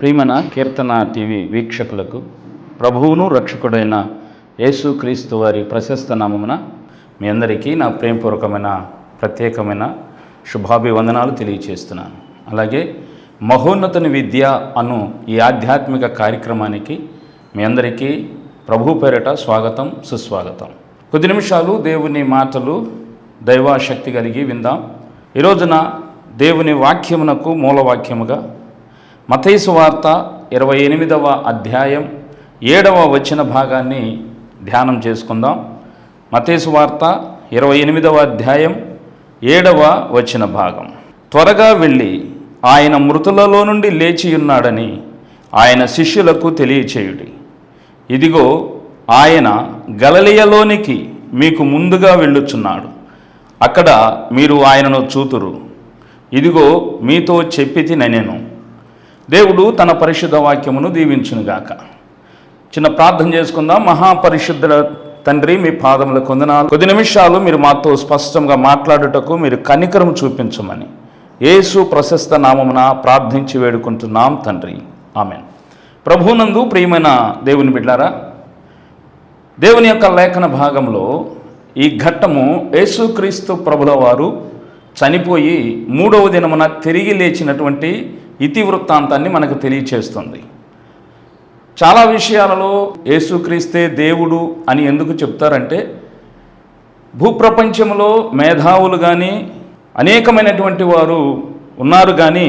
ప్రియమైన కీర్తన టీవీ వీక్షకులకు ప్రభువును రక్షకుడైన యేసుక్రీస్తు వారి ప్రశస్త నామమున మీ అందరికీ నా ప్రేమపూర్వకమైన ప్రత్యేకమైన శుభాభివందనాలు తెలియచేస్తున్నాను. అలాగే మహోన్నతుని విద్య అను ఈ ఆధ్యాత్మిక కార్యక్రమానికి మీ అందరికీ ప్రభు పేరిట స్వాగతం, సుస్వాగతం. కొద్ది నిమిషాలు దేవుని మాటలు దైవాశక్తి కలిగి విందాం. ఈ రోజున దేవుని వాక్యమునకు మూలవాక్యముగా మత్తయి సువార్త 28వ అధ్యాయం 7వ వచన భాగాన్ని ధ్యానం చేసుకుందాం. మత్తయి సువార్త 28వ అధ్యాయం 7వ వచన భాగం. త్వరగా వెళ్ళి ఆయన మృతులలో నుండి లేచి ఉన్నాడని ఆయన శిష్యులకు తెలియచేయుడి. ఇదిగో ఆయన గలిలయలోనికి మీకు ముందుగా వెళ్ళుచున్నాడు, అక్కడ మీరు ఆయనను చూతురు. ఇదిగో మీతో చెప్పితి నేను. దేవుడు తన పరిశుద్ధ వాక్యమును దీవించునుగాక. చిన్న ప్రార్థన చేసుకుందాం. మహాపరిశుద్ధ తండ్రి, మీ పాదముల కొందనాలు. కొద్ది నిమిషాలు మీరు మాతో స్పష్టంగా మాట్లాడుటకు మీరు కనికరం చూపించమని యేసు ప్రశస్త నామమున ప్రార్థించి వేడుకుంటున్నాం తండ్రి, ఆమేన్. ప్రభునందు ప్రియమైన దేవుని బిడ్డారా, దేవుని యొక్క లేఖన భాగంలో ఈ ఘట్టము యేసుక్రీస్తు ప్రభుల వారు చనిపోయి 3వ దినమున తిరిగి లేచినటువంటి ఇతివృత్తాంతాన్ని మనకు తెలియచేస్తుంది. చాలా విషయాలలో యేసుక్రీస్తే దేవుడు అని ఎందుకు చెప్తారంటే, భూప్రపంచంలో మేధావులు కానీ అనేకమైనటువంటి వారు ఉన్నారు, కానీ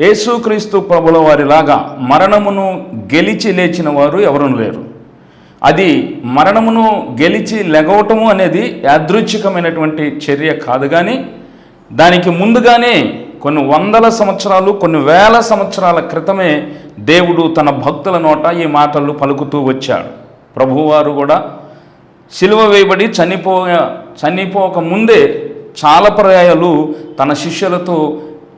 యేసుక్రీస్తు ప్రభుల వారిలాగా మరణమును గెలిచి లేచిన వారు ఎవరూ లేరు. అది మరణమును గెలిచి లెగవటము అనేది యాదృచ్ఛికమైనటువంటి చర్య కాదు, కానీ దానికి ముందుగానే కొన్ని వందల సంవత్సరాలు, కొన్ని వేల సంవత్సరాల క్రితమే దేవుడు తన భక్తుల నోట ఈ మాటలు పలుకుతూ వచ్చాడు. ప్రభువారు కూడా సిలువ వేయబడి చనిపోక ముందే చాలా పర్యాయాలు తన శిష్యులతో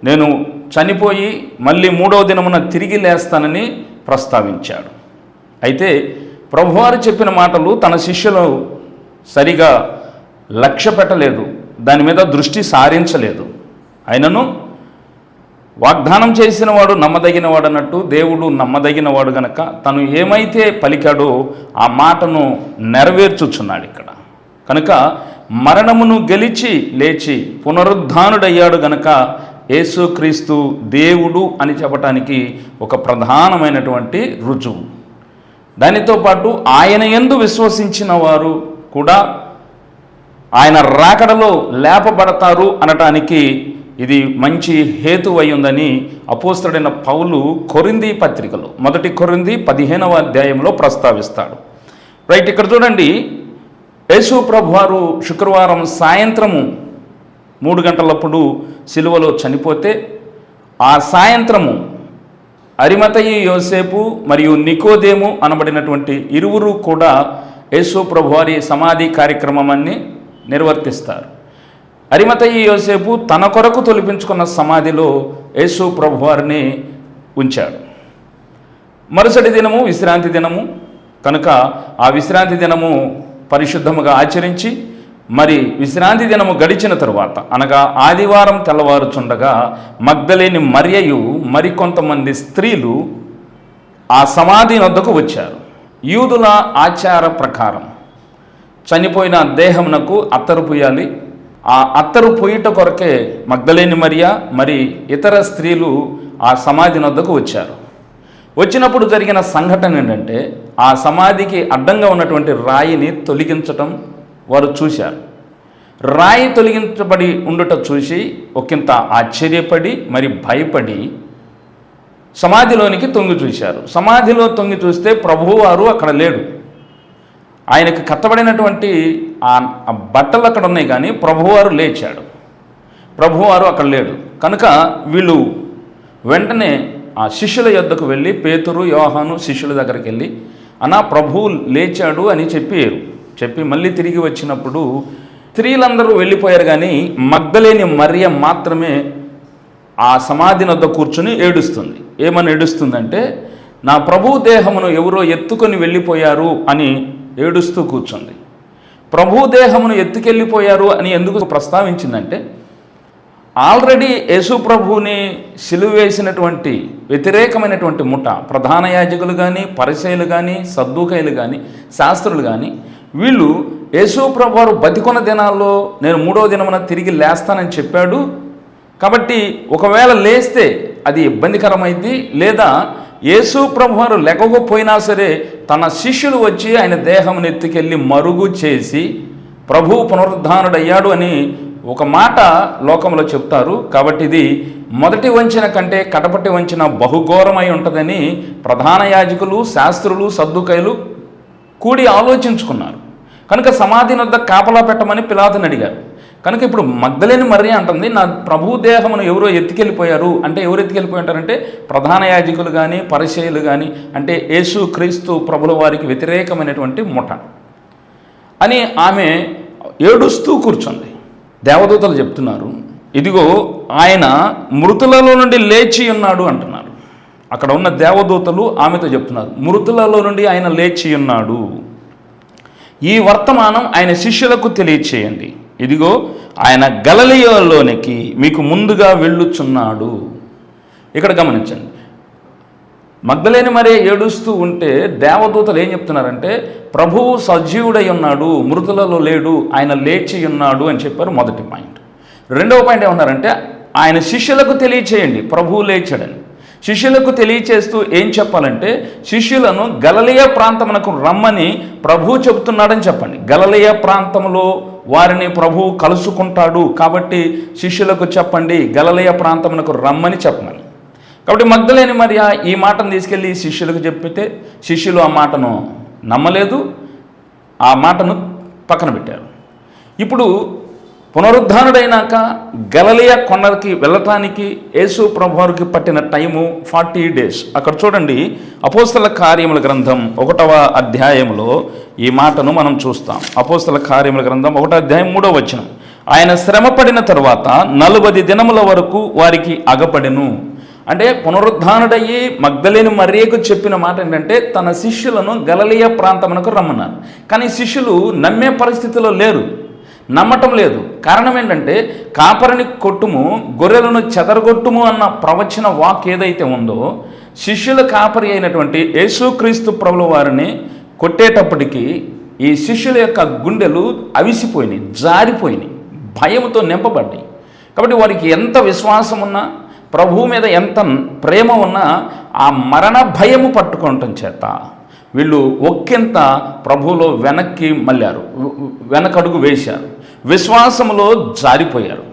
నేను చనిపోయి మళ్ళీ 3వ దినమున తిరిగి లేస్తానని ప్రస్తావించాడు. అయితే ప్రభువారు చెప్పిన మాటలు తన శిష్యులు సరిగా లక్ష్య పెట్టలేదు, దాని మీద దృష్టి సారించలేదు. అయినను వాగ్దానం చేసిన వాడు నమ్మదగినవాడు అన్నట్టు దేవుడు నమ్మదగినవాడు గనక తను ఏమైతే పలికాడో ఆ మాటను నెరవేర్చుచున్నాడు ఇక్కడ. కనుక మరణమును గెలిచి లేచి పునరుద్ధానుడయ్యాడు గనక యేసుక్రీస్తు దేవుడు అని చెప్పటానికి ఒక ప్రధానమైనటువంటి రుజువు. దానితో పాటు ఆయన యందు విశ్వసించిన వారు కూడా ఆయన రాకడలో లేపబడతారు అనటానికి ఇది మంచి హేతువై ఉందని అపోస్తలుడైన పౌలు కొరింథీ పత్రికలో 1 కొరింథీ 15వ అధ్యాయంలో ప్రస్తావిస్తాడు. రైట్, ఇక్కడ చూడండి. యేసు ప్రభువారు శుక్రవారం సాయంత్రము 3 గంటలప్పుడు సిలువలో చనిపోతే, ఆ సాయంత్రము అరిమతయి యోసేపు మరియు నికోదేము అనబడినటువంటి ఇరువురు కూడా యేసు ప్రభువారి సమాధి కార్యక్రమాన్ని నిర్వర్తిస్తారు. అరిమతయి యోసేపు తన కొరకు తొలిపించుకున్న సమాధిలో యేసు ప్రభువారిని ఉంచాడు. మరుసటి దినము విశ్రాంతి దినము కనుక ఆ విశ్రాంతి దినము పరిశుద్ధముగా ఆచరించి, మరి విశ్రాంతి దినము గడిచిన తరువాత అనగా ఆదివారం తెల్లవారుచుండగా మగ్దలేని మరియయు మరికొంతమంది స్త్రీలు ఆ సమాధి వద్దకు వచ్చారు. యూదుల ఆచార ప్రకారం చనిపోయిన దేహమునకు అత్తరు పూయాలి. ఆ అత్తరు పూయట కొరకే మగ్దలేని మరియ మరి ఇతర స్త్రీలు ఆ సమాధి వద్దకు వచ్చారు. వచ్చినప్పుడు జరిగిన సంఘటన ఏంటంటే, ఆ సమాధికి అడ్డంగా ఉన్నటువంటి రాయిని తొలగించటం వారు చూశారు. రాయి తొలగించబడి ఉండుట చూసి ఒకంత ఆశ్చర్యపడి మరి భయపడి సమాధిలోనికి తొంగి చూశారు. సమాధిలో తొంగి చూస్తే ప్రభువారు అక్కడ లేడు. ఆయనకు కట్టబడినటువంటి ఆ బట్టలు అక్కడ ఉన్నాయి, కానీ ప్రభువారు లేచాడు. ప్రభువారు అక్కడ లేడు. కనుక వీళ్ళు వెంటనే ఆ శిష్యుల యొద్దకు వెళ్ళి, పేతురు, యోహాను శిష్యుల దగ్గరికి వెళ్ళి, అన్నా ప్రభువు లేచాడు అని చెప్పి మళ్ళీ తిరిగి వచ్చినప్పుడు స్త్రీలందరూ వెళ్ళిపోయారు, కానీ మగ్దలేని మరియ మాత్రమే ఆ సమాధి వద్ద కూర్చుని ఏడుస్తుంది. ఏమని ఏడుస్తుందంటే, నా ప్రభు దేహమును ఎవరో ఎత్తుకొని వెళ్ళిపోయారు అని ఏడుస్తూ కూర్చుంది. ప్రభు దేహమును ఎత్తుకెళ్ళిపోయారు అని ఎందుకు ప్రస్తావించిందంటే, ఆల్రెడీ యేసు ప్రభువుని సిలువ వేసినటువంటి వ్యతిరేకమైనటువంటి ముఠ, ప్రధాన యాజకులు కానీ, పరిసయ్యులు కానీ, సద్దూకయ్యులు కానీ, శాస్త్రులు కానీ, వీళ్ళు యేసు ప్రభు వారు బతికొన్న దినాల్లో నేను 3వ దినమున తిరిగి లేస్తానని చెప్పాడు, కాబట్టి ఒకవేళ లేస్తే అది ఇబ్బందికరమైంది, లేదా యేసు ప్రభు వారు లేకపోయినా సరే తన శిష్యులు వచ్చి ఆయన దేహం ఎత్తుకెళ్ళి మరుగు చేసి ప్రభువు పునరుద్ధానుడయ్యాడు అని ఒక మాట లోకంలో చెప్తారు. కాబట్టి ఇది మొదటి వంచన కంటే కడపటి వంచన బహుఘోరమై ఉంటుందని ప్రధాన యాజకులు, శాస్త్రులు, సద్దూకయ్యులు కూడి ఆలోచించుకున్నారు. కనుక సమాధి వద్ద కాపలా పెట్టమని పిలాతుని అడిగారు. కనుక ఇప్పుడు మగ్దలేని మరియ అంటుంది, నా ప్రభు దేహమును ఎవరో ఎత్తుకెళ్ళిపోయారు అంటే ఎవరు ఎత్తుకెళ్ళిపోయి ఉంటారంటే ప్రధాన యాజకులు కానీ, పరిసయ్యులు కానీ, అంటే యేసు క్రీస్తు ప్రభుల వారికి వ్యతిరేకమైనటువంటి ముఠ అని ఆమె ఏడుస్తూ కూర్చుంది. దేవదూతలు చెప్తున్నారు, ఇదిగో ఆయన మృతులలో నుండి లేచి ఉన్నాడు అంటున్నారు. అక్కడ ఉన్న దేవదూతలు ఆమెతో చెప్తున్నారు, మృతులలో నుండి ఆయన లేచి ఉన్నాడు. ఈ వర్తమానం ఆయన శిష్యులకు తెలియచేయండి. ఇదిగో ఆయన గలిలయలోనికి మీకు ముందుగా వెళ్ళుచున్నాడు. ఇక్కడ గమనించండి, మగ్దలేని మరియ ఏడుస్తూ ఉంటే దేవదూతలు ఏం చెప్తున్నారంటే ప్రభువు సజీవుడై ఉన్నాడు, మృతులలో లేడు, ఆయన లేచి ఉన్నాడు అని చెప్పారు. మొదటి పాయింట్. రెండవ పాయింట్ ఏమన్నారంటే ఆయన శిష్యులకు తెలియచేయండి ప్రభువు లేచాడని. శిష్యులకు తెలియచేస్తూ ఏం చెప్పాలంటే శిష్యులను గలిలయ ప్రాంతమునకు రమ్మని ప్రభువు చెబుతున్నాడని చెప్పండి. గలిలయ ప్రాంతంలో వారిని ప్రభువు కలుసుకుంటాడు, కాబట్టి శిష్యులకు చెప్పండి గలిలయ ప్రాంతమునకు రమ్మని చెప్పమని. కాబట్టి మగ్దలేని మరియ ఈ మాటను తీసుకెళ్ళి శిష్యులకు చెప్పితే శిష్యులు ఆ మాటను నమ్మలేదు, ఆ మాటను పక్కన పెట్టారు. ఇప్పుడు పునరుద్ధానుడైనాక గలిలయ కొండలకి వెళ్ళటానికి యేసు ప్రభువారికి పట్టిన టైము 40 days. అక్కడ చూడండి, అపోస్తల కార్యముల గ్రంథం 1వ అధ్యాయంలో ఈ మాటను మనం చూస్తాం. అపోస్తల కార్యముల గ్రంథం 1వ అధ్యాయం 3వ వచనం, ఆయన శ్రమపడిన తరువాత 40 దినముల వరకు వారికి అగపడెను. అంటే పునరుద్ధానుడయ్యి మగ్దలేని మరియకు చెప్పిన మాట ఏంటంటే తన శిష్యులను గలిలయ ప్రాంతమునకు రమ్మన్నారు. కానీ శిష్యులు నమ్మే పరిస్థితిలో లేరు, నమ్మటం లేదు. కారణం ఏంటంటే కాపరిని కొట్టుము, గొర్రెలను చెదరగొట్టుము అన్న ప్రవచన వాక్ ఏదైతే ఉందో, శిష్యుల కాపరి అయినటువంటి యేసుక్రీస్తు ప్రభుల వారిని కొట్టేటప్పటికీ ఈ శిష్యుల యొక్క గుండెలు అవిసిపోయినాయి, జారిపోయినాయి, భయంతో నింపబడ్డాయి. కాబట్టి వారికి ఎంత విశ్వాసం ఉన్నా, ప్రభువు మీద ఎంత ప్రేమ ఉన్నా ఆ మరణ భయము పట్టుకోవటం చేత వీళ్ళు ఒక్కింత ప్రభువులో వెనక్కి మళ్ళారు, వెనకడుగు వేశారు, విశ్వాసంలో జారిపోయారు.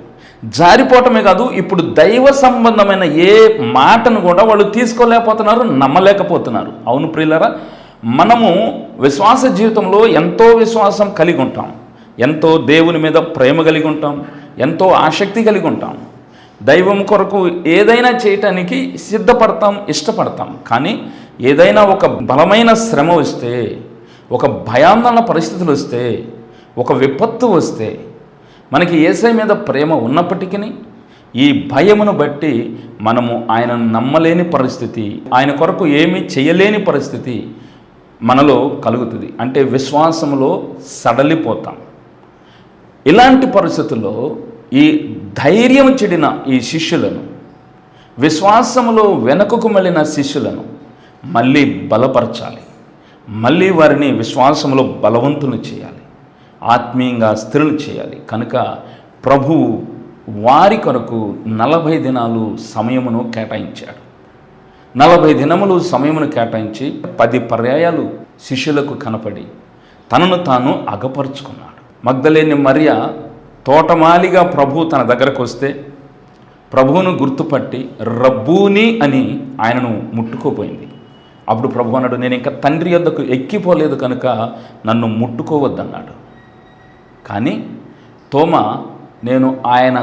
జారిపోవటమే కాదు, ఇప్పుడు దైవ సంబంధమైన ఏ మాటను కూడా వాళ్ళు తీసుకోలేకపోతున్నారు, నమ్మలేకపోతున్నారు. అవును ప్రియులారా, మనము విశ్వాస జీవితంలో ఎంతో విశ్వాసం కలిగి ఉంటాం, ఎంతో దేవుని మీద ప్రేమ కలిగి ఉంటాం, ఎంతో ఆసక్తి కలిగి ఉంటాం, దైవం కొరకు ఏదైనా చేయటానికి సిద్ధపడతాం, ఇష్టపడతాం. కానీ ఏదైనా ఒక బలమైన శ్రమ వస్తే, ఒక భయాందోళన పరిస్థితులు వస్తే, ఒక విపత్తు వస్తే, మనకి యేసయ్య మీద ప్రేమ ఉన్నప్పటికీ ఈ భయమును బట్టి మనము ఆయనను నమ్మలేని పరిస్థితి, ఆయన కొరకు ఏమీ చేయలేని పరిస్థితి మనలో కలుగుతుంది. అంటే విశ్వాసంలో సడలిపోతాం. ఇలాంటి పరిస్థితుల్లో ఈ ధైర్యం చెడిన ఈ శిష్యులను, విశ్వాసములో వెనుకకు మళ్ళిన శిష్యులను మళ్ళీ బలపరచాలి, మళ్ళీ వారిని విశ్వాసంలో బలవంతులు చేయాలి, ఆత్మీయంగా స్థిరులు చేయాలి. కనుక ప్రభువు వారి కొరకు 40 దినాలు సమయమును కేటాయించాడు. 40 దినములు సమయమును కేటాయించి 10 పర్యాయాలు శిష్యులకు కనపడి తనను తాను అగపరుచుకున్నాడు. మగ్దలేని మరియ తోటమాలిగా ప్రభు తన దగ్గరకు వస్తే ప్రభువును గుర్తుపట్టి రబ్బూని అని ఆయనను ముట్టుకోపోయింది. అప్పుడు ప్రభు అన్నాడు, నేను ఇంకా తండ్రి యొద్దకు ఎక్కిపోలేదు కనుక నన్ను ముట్టుకోవద్దన్నాడు. కానీ తోమ, నేను ఆయన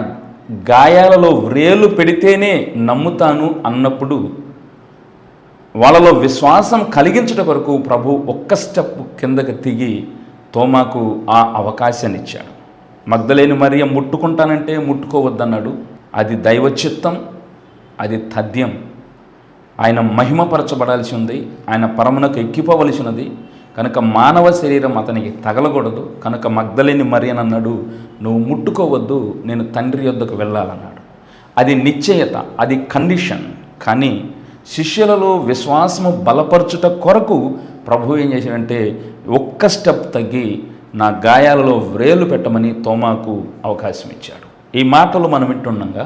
గాయాలలో వ్రేలు పెడితేనే నమ్ముతాను అన్నప్పుడు వాళ్ళలో విశ్వాసం కలిగించట కొరకు ప్రభు ఒక్క స్టెప్ కిందకి దిగి తోమాకు ఆ అవకాశాన్ని ఇచ్చాడు. మగ్దలేని మరియ ముట్టుకుంటానంటే ముట్టుకోవద్దన్నాడు. అది దైవ చిత్తం, అది తథ్యం. ఆయన మహిమపరచబడాల్సి ఉంది, ఆయన పరమునకు ఎక్కిపోవలసినది. కనుక మానవ శరీరం అతనికి తగలకూడదు. కనుక మగ్దలేని మరియని అన్నాడు, నువ్వు ముట్టుకోవద్దు, నేను తండ్రి యొద్దకు వెళ్ళాలన్నాడు. అది నిశ్చయత, అది కండిషన్. కానీ శిష్యులలో విశ్వాసము బలపరచుట కొరకు ప్రభు ఏం చేశాడంటే ఒక్క స్టెప్ తగ్గి నా గాయాలలో వ్రేలు పెట్టమని తోమాకు అవకాశం ఇచ్చాడు. ఈ మాటలు మనం వింటుండగా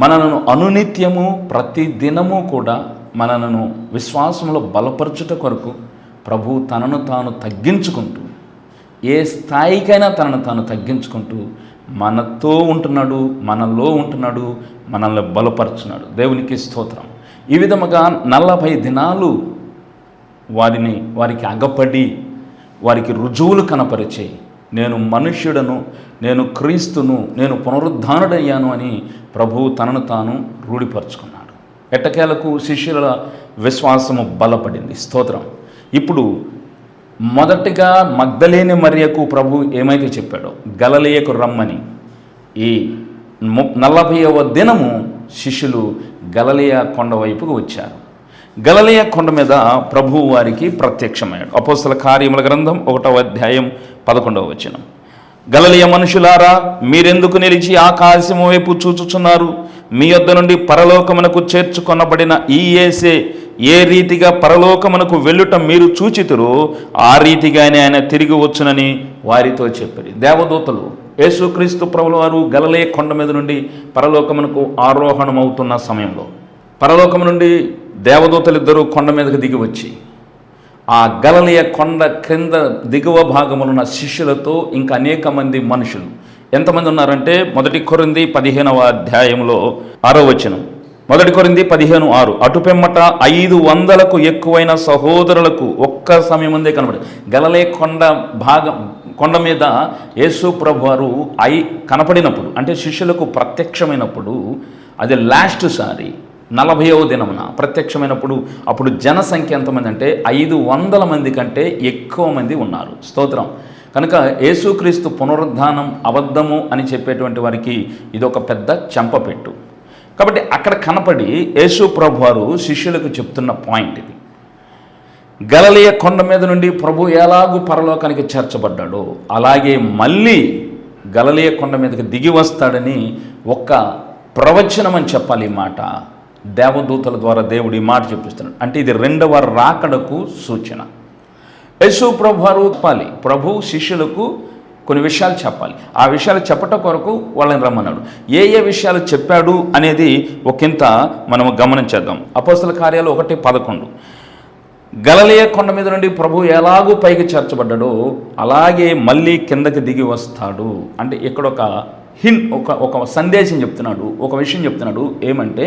మనలను అనునిత్యము ప్రతి దినము కూడా మనలను విశ్వాసంలో బలపరచుట కొరకు ప్రభు తనను తాను తగ్గించుకుంటూ, ఏ స్థాయికైనా తనను తాను తగ్గించుకుంటూ మనతో ఉంటున్నాడు, మనలో ఉంటున్నాడు, మనల్ని బలపరుచున్నాడు. దేవునికి స్తోత్రం. ఈ విధముగా 40 దినాలు వారికి అగపడి వారికి రుజువులు కనపరిచే నేను మనుష్యుడను, నేను క్రీస్తును, నేను పునరుద్ధానుడయ్యాను అని ప్రభువు తనను తాను రూఢిపరుచుకున్నాడు. ఎట్టకేలకు శిష్యుల విశ్వాసము బలపడింది. స్తోత్రం. ఇప్పుడు మొదటిగా మగ్దలేని మరియకు ప్రభు ఏమైతే చెప్పాడో గలిలయకు రమ్మని, ఈ 40వ దినము శిష్యులు గలిలయ కొండ వైపుకు వచ్చారు. గలిలయ కొండ మీద ప్రభువు వారికి ప్రత్యక్షమయ్యాడు. అపోస్తల కార్యముల గ్రంథం 1వ అధ్యాయం 11వ వచనం. గలిలయ మనుషులారా, మీరెందుకు నిలిచి ఆకాశము వైపు చూచుచున్నారు? మీ యొద్ద నుండి పరలోకమునకు చేర్చుకొనబడిన ఈ యేసే ఏ రీతిగా పరలోకమునకు వెళ్ళుట మీరు చూచితురో ఆ రీతిగానే ఆయన తిరిగి వచ్చునని వారితో చెప్పారు. దేవదూతలు యేసుక్రీస్తు ప్రభుల వారు గలిలయ కొండ మీద నుండి పరలోకమునకు ఆరోహణమవుతున్న సమయంలో పరలోకము నుండి దేవదూతలిద్దరూ కొండ మీదకు దిగి వచ్చి ఆ గలిలయ కొండ క్రింద దిగువ భాగములున్న శిష్యులతో ఇంకా అనేక మంది మనుషులు ఎంతమంది ఉన్నారంటే 1 కొరింథీ 15వ అధ్యాయంలో 6వ వచనం. 1 కొరింథీ 15:6. అటుపెమ్మట 500కు ఎక్కువైన సహోదరులకు ఒక్క సమయం ముందే కనబడి గలిలయ కొండ మీద యేసు ప్రభు వారు కనపడినప్పుడు, అంటే శిష్యులకు ప్రత్యక్షమైనప్పుడు, అది లాస్ట్ సారి 40వ దినమున ప్రత్యక్షమైనప్పుడు అప్పుడు జనసంఖ్య ఎంతమంది అంటే 500 మంది కంటే ఎక్కువ మంది ఉన్నారు. స్తోత్రం. కనుక యేసుక్రీస్తు పునరుద్ధానం అబద్ధము అని చెప్పేటువంటి వారికి ఇదొక పెద్ద చెంపపెట్టు. కాబట్టి అక్కడ కనపడి యేసు ప్రభు వారు శిష్యులకు చెప్తున్న పాయింట్ ఇది. గలిలయ కొండ మీద నుండి ప్రభు ఎలాగూ పరలోకానికి చేర్చబడ్డాడో అలాగే మళ్ళీ గలిలయ కొండ మీదకి దిగి వస్తాడని ఒక్క ప్రవచనం అని చెప్పాలి. ఈ మాట దేవదూతల ద్వారా దేవుడు ఈ మాట చెప్పిస్తున్నాడు. అంటే ఇది 2వ రాకడకు సూచన. యేసు ప్రభు వారు చెప్పాలి, ప్రభు శిష్యులకు కొన్ని విషయాలు చెప్పాలి. ఆ విషయాలు చెప్పటం కొరకు వాళ్ళని రమ్మన్నాడు. ఏ విషయాలు చెప్పాడు అనేది ఒకంత మనము గమనించేద్దాం. అపోస్తల కార్యాలు 1:11. గలిలయ కొండ మీద నుండి ప్రభు ఎలాగూ పైకి చేర్చబడ్డాడో అలాగే మళ్ళీ కిందకి దిగి వస్తాడు. అంటే ఇక్కడ ఒక సందేశం చెప్తున్నాడు, ఒక విషయం చెప్తున్నాడు. ఏమంటే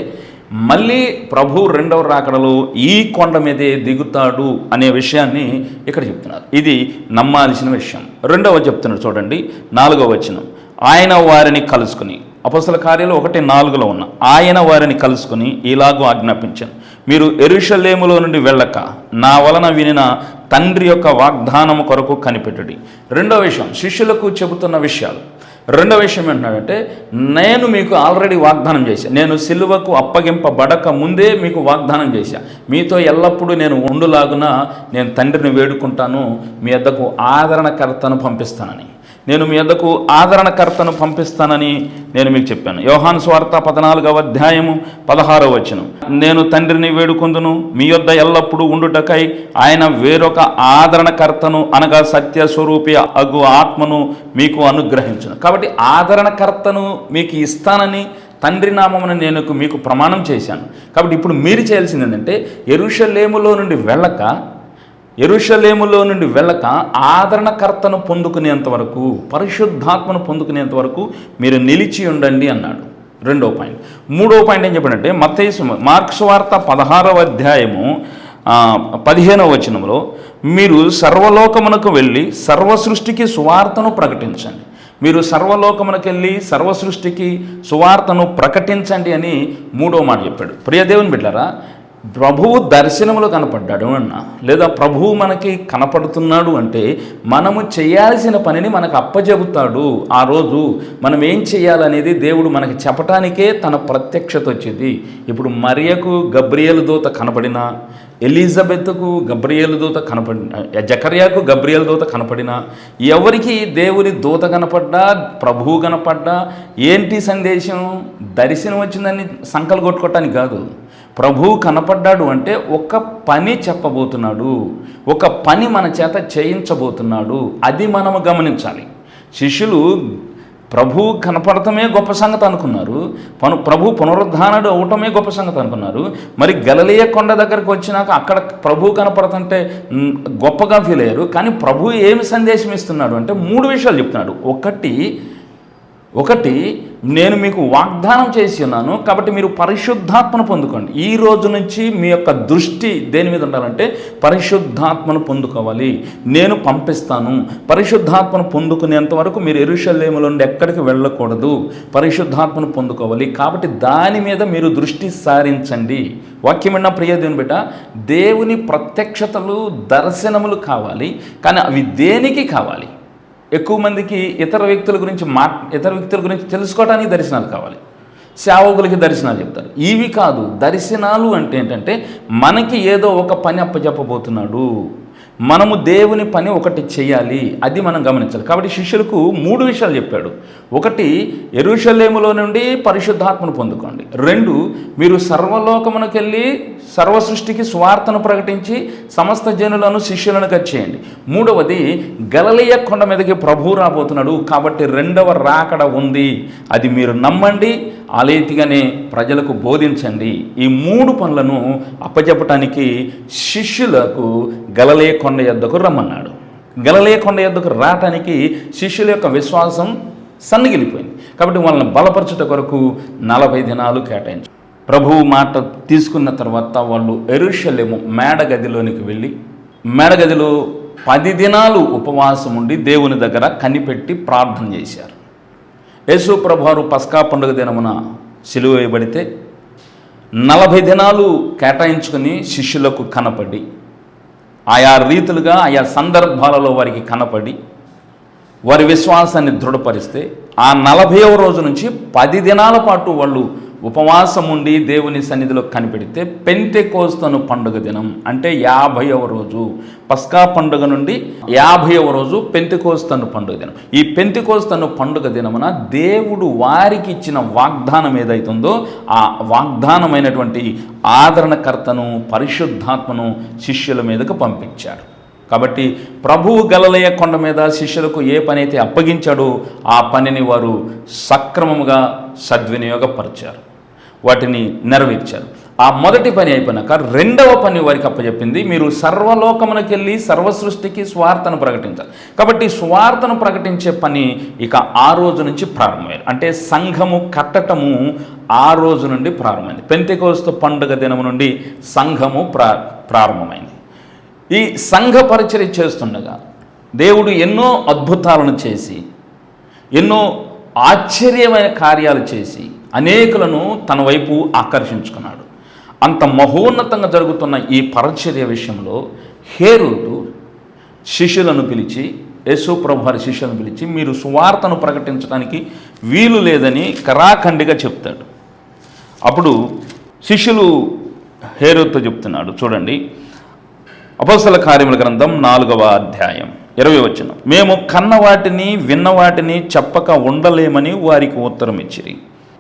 మళ్ళీ ప్రభు 2వ రాకడలో ఈ కొండ మీదే దిగుతాడు అనే విషయాన్ని ఇక్కడ చెప్తున్నారు. ఇది నమ్మాల్సిన విషయం. 2వ చెప్తున్నాడు చూడండి, 4వ వచనం. ఆయన వారిని కలుసుకుని, అపోస్తల కార్యాలు 1:4లో ఉన్న ఆయన వారిని కలుసుకుని ఇలాగూ ఆజ్ఞాపించాను, మీరు యెరూషలేములో నుండి వెళ్ళక నా వలన వినిన తండ్రి యొక్క వాగ్దానము కొరకు కనిపెట్టుడి. 2వ విషయం శిష్యులకు చెబుతున్న విషయాలు. 2వ విషయం ఏంటంటే నేను మీకు ఆల్రెడీ వాగ్దానం చేశాను, నేను సిలువకు అప్పగింపబడక ముందే మీకు వాగ్దానం చేశాను, మీతో ఎల్లప్పుడూ నేను ఉండులాగున నేను తండ్రిని వేడుకుంటాను, మీ వద్దకు ఆదరణకర్తను పంపిస్తానని. నేను మీ వద్దకు ఆదరణకర్తను పంపిస్తానని నేను మీకు చెప్పాను. యోహాను సువార్త 14వ అధ్యాయము 16వ వచనం. నేను తండ్రిని వేడుకొందును, మీ వద్ద ఎల్లప్పుడూ ఉండుటకై ఆయన వేరొక ఆదరణకర్తను అనగా సత్యస్వరూపి అగు ఆత్మను మీకు అనుగ్రహించును. కాబట్టి ఆదరణకర్తను మీకు ఇస్తానని తండ్రి నామమున నేను మీకు ప్రమాణం చేశాను. కాబట్టి ఇప్పుడు మీరు చేయాల్సింది ఏంటంటే యెరూషలేములో నుండి వెళ్ళక ఆదరణకర్తను పొందుకునేంత వరకు, పరిశుద్ధాత్మను పొందుకునేంత వరకు మీరు నిలిచి ఉండండి అన్నాడు. 2వ పాయింట్. 3వ పాయింట్ ఏం చెప్పాడంటే మార్కు వార్త 16వ అధ్యాయము 15వ వచనంలో మీరు సర్వలోకమునకు వెళ్ళి సర్వసృష్టికి సువార్తను ప్రకటించండి. మీరు సర్వలోకమునకు వెళ్ళి సర్వసృష్టికి సువార్తను ప్రకటించండి అని 3వ మాట చెప్పాడు. ప్రియ దేవుని బిడ్డలారా, ప్రభువు దర్శనములో కనపడ్డాడు అన్న, లేదా ప్రభువు మనకి కనపడుతున్నాడు అంటే మనము చేయాల్సిన పనిని మనకు అప్పచెబుతాడు. ఆ రోజు మనం ఏం చేయాలనేది దేవుడు మనకి చెప్పటానికే తన ప్రత్యక్షత వచ్చింది. ఇప్పుడు మరియకు గబ్రియేలు దూత కనపడినా, ఎలిజబెత్కు గబ్రియేలు దూత కనపడిన, జకర్యాకు గబ్రియేలు దూత కనపడినా, ఎవరికి దేవుని దూత కనపడ్డా, ప్రభువు కనపడ్డా ఏంటి సందేశం? దర్శనం వచ్చిందని సంకలు కొట్టుకోవటానికి కాదు. ప్రభువు కనపడ్డాడు అంటే ఒక పని చెప్పబోతున్నాడు, ఒక పని మన చేత చేయించబోతున్నాడు. అది మనము గమనించాలి. శిష్యులు ప్రభువు కనపడటమే గొప్ప సంగతి అనుకున్నారు, ప్రభు పునరుద్ధానుడు అవటమే గొప్ప సంగతి అనుకున్నారు. మరి గలిలయ కొండ దగ్గరకు వచ్చినాక అక్కడ ప్రభువు కనపడుతుంటే గొప్పగా ఫీల్ అయ్యారు. కానీ ప్రభువు ఏమి సందేశం ఇస్తున్నాడు అంటే 3 విషయాలు చెప్తున్నాడు. ఒకటి నేను మీకు వాగ్దానం చేసి ఉన్నాను, కాబట్టి మీరు పరిశుద్ధాత్మను పొందుకోండి. ఈ రోజు నుంచి మీ యొక్క దృష్టి దేని మీద ఉండాలంటే పరిశుద్ధాత్మను పొందుకోవాలి. నేను పంపిస్తాను. పరిశుద్ధాత్మను పొందుకునేంత వరకు మీరు యెరూషలేములో నుండి ఎక్కడికి వెళ్ళకూడదు. పరిశుద్ధాత్మను పొందుకోవాలి. కాబట్టి దాని మీద మీరు దృష్టి సారించండి. వాక్యం విన్న ప్రియ దేవుని బిడ్డ, దేవుని ప్రత్యక్షతలు, దర్శనములు కావాలి. కానీ అవి దేనికి కావాలి? ఎక్కువ మందికి ఇతర వ్యక్తుల గురించి తెలుసుకోవడానికి దర్శనాలు కావాలి. సేవకులకి దర్శనాలు చెప్తారు. ఇవి కాదు. దర్శనాలు అంటే ఏంటంటే మనకి ఏదో ఒక పని అప్పచెప్పబోతున్నాడు, మనము దేవుని పని ఒకటి చేయాలి, అది మనం గమనించాలి. కాబట్టి శిష్యులకు 3 విషయాలు చెప్పాడు. 1, యెరూషలేములో నుండి పరిశుద్ధాత్మను పొందుకోండి. 2, మీరు సర్వలోకమునకు వెళ్ళి సర్వ సృష్టికి స్వార్థను ప్రకటించి సమస్త జనులను శిష్యులను చేయండి. 3వది, గలిలయ కొండ మీదకి ప్రభువు రాబోతున్నాడు, కాబట్టి 2వ రాకడ ఉంది, అది మీరు నమ్మండి, ఆ రీతిగానే ప్రజలకు బోధించండి. ఈ 3 పనులను అప్పచెప్పటానికి శిష్యులకు గలిలయ కొండ యొద్దకు రమ్మన్నాడు. గలిలయ కొండ యొద్దకు రావటానికి శిష్యుల యొక్క విశ్వాసం సన్నగిలిపోయింది. కాబట్టి వాళ్ళని బలపరచుట కొరకు 40 దినాలు కేటాయించారు. ప్రభువు మాట తీసుకున్న తర్వాత వాళ్ళు యెరూషలేము మేడగదిలోనికి వెళ్ళి మేడగదిలో 10 దినాలు ఉపవాసం ఉండి దేవుని దగ్గర కనిపెట్టి ప్రార్థన చేశారు. యేసు ప్రభువారు పస్కా పండుగ దినమున సిలువ వేయబడితే 40 దినాలు కేటాయించుకుని శిష్యులకు కనపడి, ఆయా రీతులుగా ఆయా సందర్భాలలో వారికి కనపడి వారి విశ్వాసాన్ని దృఢపరిస్తే ఆ 40వ రోజు నుంచి 10 దినాల పాటు వాళ్ళు ఉపవాసం ఉండి దేవుని సన్నిధిలో కనిపెడితే పెంతెకోస్తు పండుగ దినం అంటే 50వ రోజు, పస్కా పండుగ నుండి 50వ రోజు పెంతెకోస్తు పండుగ దినం. ఈ పెంతెకోస్తు పండుగ దినమున దేవుడు వారికి ఇచ్చిన వాగ్దానం ఏదైతుందో ఆ వాగ్దానమైనటువంటి ఆదరణకర్తను, పరిశుద్ధాత్మను శిష్యుల మీదకు పంపించాడు. కాబట్టి ప్రభువు గలిలయ కొండ మీద శిష్యులకు ఏ పని అయితే అప్పగించాడో ఆ పనిని వారు సక్రమముగా సద్వినియోగపరిచారు, వాటిని నెరవేర్చారు. ఆ మొదటి పని అయిపోయినాక 2వ పని వారికి అప్పచెప్పింది, మీరు సర్వలోకమునకు వెళ్ళి సర్వ సృష్టికి స్వార్థను ప్రకటించాలి. కాబట్టి స్వార్థను ప్రకటించే పని ఇక ఆ రోజు నుంచి ప్రారంభమైంది. అంటే సంఘము కట్టటము ఆ రోజు నుండి ప్రారంభమైంది. పెంతెకోస్తు పండుగ దినము నుండి సంఘము ప్రారంభమైంది. ఈ సంఘ పరిచర్య చేస్తుండగా దేవుడు ఎన్నో అద్భుతాలను చేసి, ఎన్నో ఆశ్చర్యమైన కార్యాలు చేసి అనేకులను తన వైపు ఆకర్షించుకున్నాడు. అంత మహోన్నతంగా జరుగుతున్న ఈ పరిచర్య విషయంలో హేరోదు శిష్యులను పిలిచి, యేసు ప్రభువారి శిష్యులను పిలిచి, మీరు సువార్తను ప్రకటించడానికి వీలు లేదని కరాఖండిగా చెప్తాడు. అప్పుడు శిష్యులు హేరోదుతో చెప్తున్నాడు. చూడండి, అపోస్తల కార్యముల గ్రంథం 4వ అధ్యాయం 20వ వచనం. మేము కన్నవాటిని విన్నవాటిని చెప్పక ఉండలేమని వారికి ఉత్తరం ఇచ్చిరి.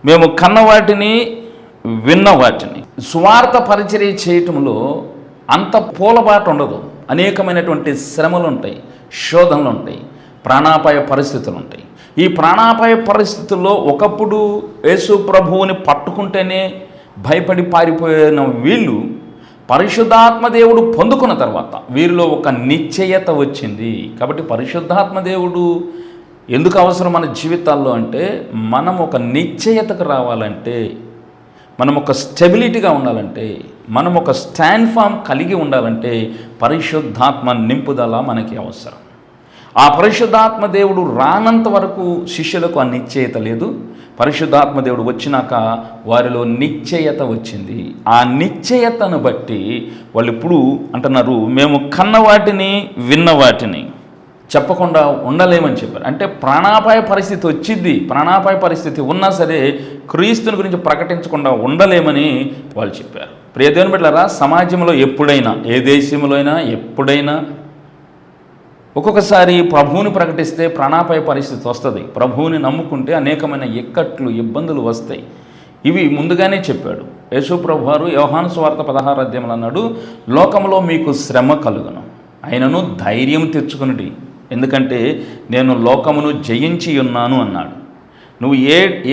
మేము కన్నవాటిని విన్నవాటిని. స్వార్థ పరిచర్య చేయటంలో అంత పూలబాట ఉండదు. అనేకమైనటువంటి శ్రమలు ఉంటాయి, శోధనలు ఉంటాయి, ప్రాణాపాయ పరిస్థితులు ఉంటాయి. ఈ ప్రాణాపాయ పరిస్థితుల్లో ఒకప్పుడు యేసు ప్రభువుని పట్టుకుంటేనే భయపడి పారిపోయిన వీళ్ళు పరిశుద్ధాత్మ దేవుడు పొందుకున్న తర్వాత వీరిలో ఒక నిశ్చయత వచ్చింది. కాబట్టి పరిశుద్ధాత్మ దేవుడు ఎందుకు అవసరం మన జీవితాల్లో అంటే, మనం ఒక నిశ్చయతకు రావాలంటే, మనం ఒక స్టెబిలిటీగా ఉండాలంటే, మనం ఒక స్టాండ్ ఫామ్ కలిగి ఉండాలంటే పరిశుద్ధాత్మ నింపుదల మనకి అవసరం. ఆ పరిశుద్ధాత్మ దేవుడు రానంత వరకు శిష్యులకు ఆ నిశ్చయత లేదు. పరిశుద్ధాత్మ దేవుడు వచ్చినాక వారిలో నిశ్చయత వచ్చింది. ఆ నిశ్చయతను బట్టి వాళ్ళు ఇప్పుడు అంటున్నారు, మేము కన్న వాటిని విన్న వాటిని చెప్పకుండా ఉండలేమని చెప్పారు. అంటే ప్రాణాపాయ పరిస్థితి వచ్చింది, ప్రాణాపాయ పరిస్థితి ఉన్నా సరే క్రీస్తుని గురించి ప్రకటించకుండా ఉండలేమని వాళ్ళు చెప్పారు. ప్రియ దేవుని బిడ్డలారా, సమాజంలో ఎప్పుడైనా, ఏ దేశంలో అయినా, ఎప్పుడైనా ఒక్కొక్కసారి ప్రభువుని ప్రకటిస్తే ప్రాణాపాయ పరిస్థితి వస్తుంది. ప్రభువుని నమ్ముకుంటే అనేకమైన ఇక్కట్లు, ఇబ్బందులు వస్తాయి. ఇవి ముందుగానే చెప్పాడు యేసు ప్రభువారు. యోహాను సువార్త 16వ అధ్యాయంలో అన్నాడు, లోకంలో మీకు శ్రమ కలుగును, అయినను ధైర్యం తెచ్చుకునుడి, ఎందుకంటే నేను లోకమును జయించి ఉన్నాను అన్నాడు. నువ్వు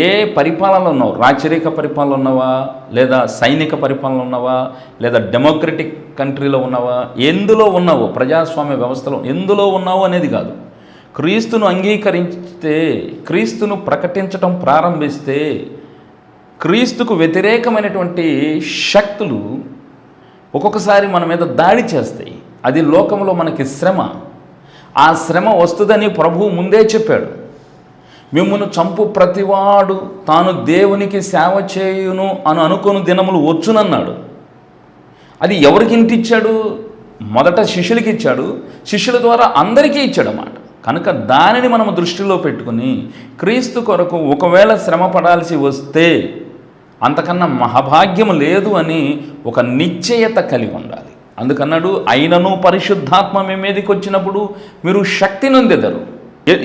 ఏ పరిపాలనలో ఉన్నావు? రాచరిక పరిపాలన ఉన్నావా, లేదా సైనిక పరిపాలన ఉన్నావా, లేదా డెమోక్రటిక్ కంట్రీలో ఉన్నావా, ఎందులో ఉన్నావో, ప్రజాస్వామ్య వ్యవస్థలో ఎందులో ఉన్నావో అనేది కాదు. క్రీస్తును అంగీకరిస్తే, క్రీస్తును ప్రకటించటం ప్రారంభిస్తే క్రీస్తుకు వ్యతిరేకమైనటువంటి శక్తులు ఒక్కొక్కసారి మన మీద దాడి చేస్తాయి. అది లోకంలో మనకి శ్రమ. ఆ శ్రమ వస్తుందని ప్రభువు ముందే చెప్పాడు. మిమ్మును చంపు ప్రతివాడు తాను దేవునికి సేవ చేయును అని అనుకుని దినములు వచ్చునన్నాడు. అది ఎవరికి ఇంటిచ్చాడు? మొదట శిష్యులకి ఇచ్చాడు, శిష్యుల ద్వారా అందరికీ ఇచ్చాడు అన్నమాట. కనుక దానిని మనం దృష్టిలో పెట్టుకుని క్రీస్తు కొరకు ఒకవేళ శ్రమ పడాల్సి వస్తే అంతకన్నా మహాభాగ్యం లేదు అని ఒక నిశ్చయత కలిగి ఉండాలి. అందుకన్నాడు, అయినను పరిశుద్ధాత్మ మీ మీదకి వచ్చినప్పుడు మీరు శక్తి నొందెదరు.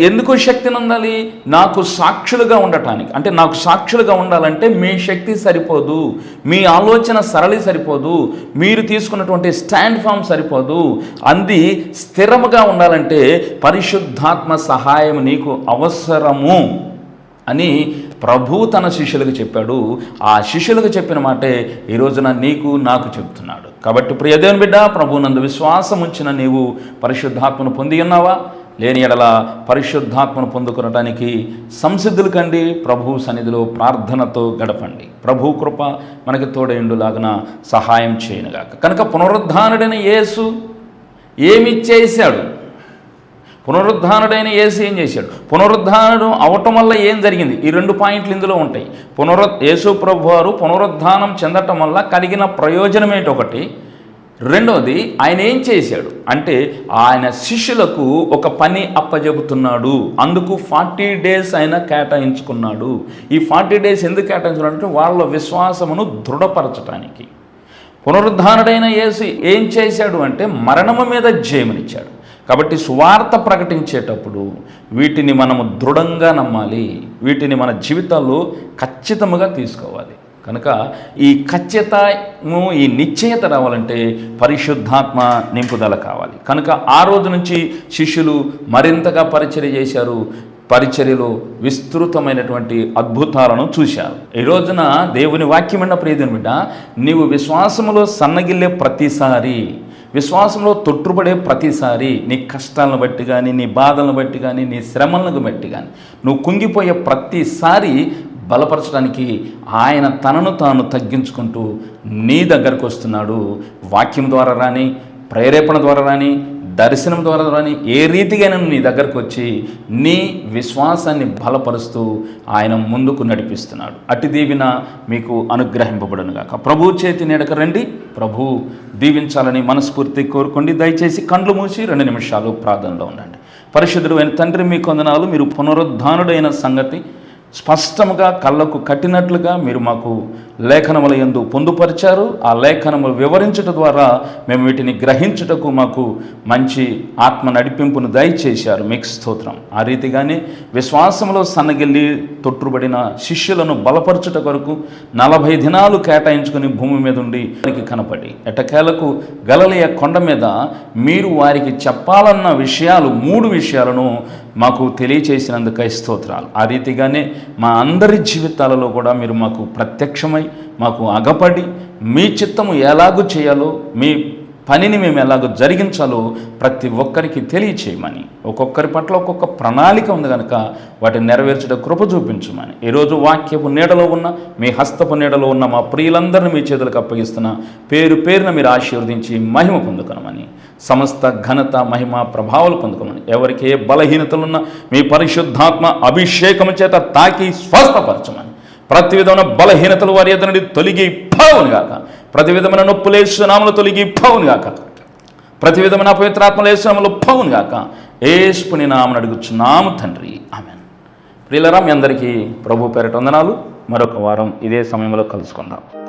ఎందుకు శక్తి నొందాలి? నాకు సాక్షులుగా ఉండటానికి. అంటే నాకు సాక్షులుగా ఉండాలంటే మీ శక్తి సరిపోదు, మీ ఆలోచన సరళి సరిపోదు, మీరు తీసుకున్నటువంటి స్టాండ్ ఫామ్ సరిపోదు. అంది స్థిరముగా ఉండాలంటే పరిశుద్ధాత్మ సహాయం నీకు అవసరము అని ప్రభు తన శిష్యులకు చెప్పాడు. ఆ శిష్యులకు చెప్పిన మాటే ఈ రోజున నీకు నాకు చెబుతున్నాడు. కాబట్టి ప్రియ దేవుని బిడ్డ, ప్రభువునందు విశ్వాసం ఉంచిన నీవు పరిశుద్ధాత్మను పొంది ఉన్నావా? లేని ఎడల పరిశుద్ధాత్మను పొందుకొనటానికి సంసిద్ధులు కండి. ప్రభు సన్నిధిలో ప్రార్థనతో గడపండి. ప్రభు కృప మనకి తోడైండులాగున సహాయం చేయనుగాక. కనుక పునరుద్ధానుడైన యేసు ఏమి చేశాడు? పునరుద్ధానుడైన యేసు ఏం చేశాడు? పునరుద్ధానుడు అవటం వల్ల ఏం జరిగింది? ఈ 2 పాయింట్లు ఇందులో ఉంటాయి. యేసు ప్రభు వారు పునరుద్ధానం చెందటం వల్ల కలిగిన ప్రయోజనం ఏంటి? ఒకటి. రెండవది, ఆయన ఏం చేశాడు అంటే ఆయన శిష్యులకు ఒక పని అప్పజెబుతున్నాడు. అందుకు 40 days ఆయన కేటాయించుకున్నాడు. ఈ 40 days ఎందుకు కేటాయించుకున్నాడంటే వాళ్ళ విశ్వాసమును దృఢపరచడానికి. పునరుద్ధానుడైన యేసు ఏం చేశాడు అంటే మరణము మీద జయమునిచ్చాడు. కాబట్టి సువార్త ప్రకటించేటప్పుడు వీటిని మనము దృఢంగా నమ్మాలి, వీటిని మన జీవితాల్లో ఖచ్చితంగా తీసుకోవాలి. కనుక ఈ ఖచ్చితము, ఈ నిశ్చయత రావాలంటే పరిశుద్ధాత్మ నింపుదల కావాలి. కనుక ఆ రోజు నుంచి శిష్యులు మరింతగా పరిచర్య చేశారు. పరిచర్యలో విస్తృతమైనటువంటి అద్భుతాలను చూశారు. ఈ రోజున దేవుని వాక్యమైన ప్రియదేవుని బిడ్డ, నీవు విశ్వాసములో సన్నగిల్లే ప్రతిసారి, విశ్వాసంలో తొట్టుబడే ప్రతిసారి, నీ కష్టాలను బట్టి కానీ, నీ బాధలను బట్టి కానీ, నీ శ్రమలను బట్టి కానీ నువ్వు కుంగిపోయే ప్రతిసారి బలపరచడానికి ఆయన తనను తాను తగ్గించుకుంటూ నీ దగ్గరకు వస్తున్నాడు. వాక్యం ద్వారా రాని, ప్రేరేపణ ద్వారా రాని, దర్శనం ద్వారా రాని, ఏ రీతిగా నీ దగ్గరకు వచ్చి నీ విశ్వాసాన్ని బలపరుస్తూ ఆయన ముందుకు నడిపిస్తున్నాడు. అట్టి దీవెన మీకు అనుగ్రహింపబడునుగాక. ప్రభు చేతి నీడక రండి. ప్రభు దీవించాలని మనస్ఫూర్తి కోరుకోండి. దయచేసి కండ్లు మూసి 2 నిమిషాలు ప్రార్థనలో ఉండండి. పరిశుద్ధుడు అయిన తండ్రి, మీ కొందనాలు. మీరు పునరుద్ధానుడైన సంగతి స్పష్టంగా కళ్ళకు కట్టినట్లుగా మీరు మాకు లేఖనముల యందు పొందుపరిచారు. ఆ లేఖనములు వివరించడం ద్వారా మేము వీటిని గ్రహించుటకు మాకు మంచి ఆత్మ నడిపింపును దయచేశారు. మీకు స్తోత్రం. ఆ రీతిగానే విశ్వాసంలో సన్నగిల్లి తొట్టుబడిన శిష్యులను బలపరచుట కొరకు 40 దినాలు కేటాయించుకుని భూమి మీద ఉండి వారికి కనపడి ఎటకేలకు గలిలయ కొండ మీద మీరు వారికి చెప్పాలన్న విషయాలు 3 విషయాలను మాకు తెలియచేసినందుకై స్తోత్రాలు. ఆ రీతిగానే మా అందరి జీవితాలలో కూడా మీరు మాకు ప్రత్యక్షమై మాకు అగపడి మీ చిత్తము ఎలాగూ చేయాలో, మీ పనిని మేము ఎలాగో జరిగించాలో ప్రతి ఒక్కరికి తెలియచేయమని, ఒక్కొక్కరి పట్ల ఒక్కొక్క ప్రణాళిక ఉంది కనుక వాటిని నెరవేర్చడం కృప చూపించమని, ఈరోజు వాక్యపు నీడలో ఉన్న, మీ హస్తపు నీడలో ఉన్న మా ప్రియులందరినీ మీ చేతులకు అప్పగిస్తున్న పేరు పేరున మీరు ఆశీర్వదించి మహిమ పొందుకొనమని సమస్త ఘనత మహిమ ప్రభావాలు పొందుకోమని, ఎవరికి ఏ బలహీనతలున్నా మీ పరిశుద్ధాత్మ అభిషేకము చేత తాకి స్వస్థపరచమని, ప్రతి విధమైన బలహీనతలు వారి ఎదురు నుండి తొలగి పోవును గాక, ప్రతి విధమైన నొప్పులు యేసునామములో తొలగి పోవును గాక, ప్రతి విధమైన అపవిత్రాత్మలు యేసునామములో పోవును గాక, యేసుని నామమున అడుగుచున్నాము తండ్రి, ఆమేన్. ప్రియులారా, మీ అందరికీ ప్రభు పేరిట వందనాలు. మరొక వారం ఇదే సమయంలో కలుసుకుందాం.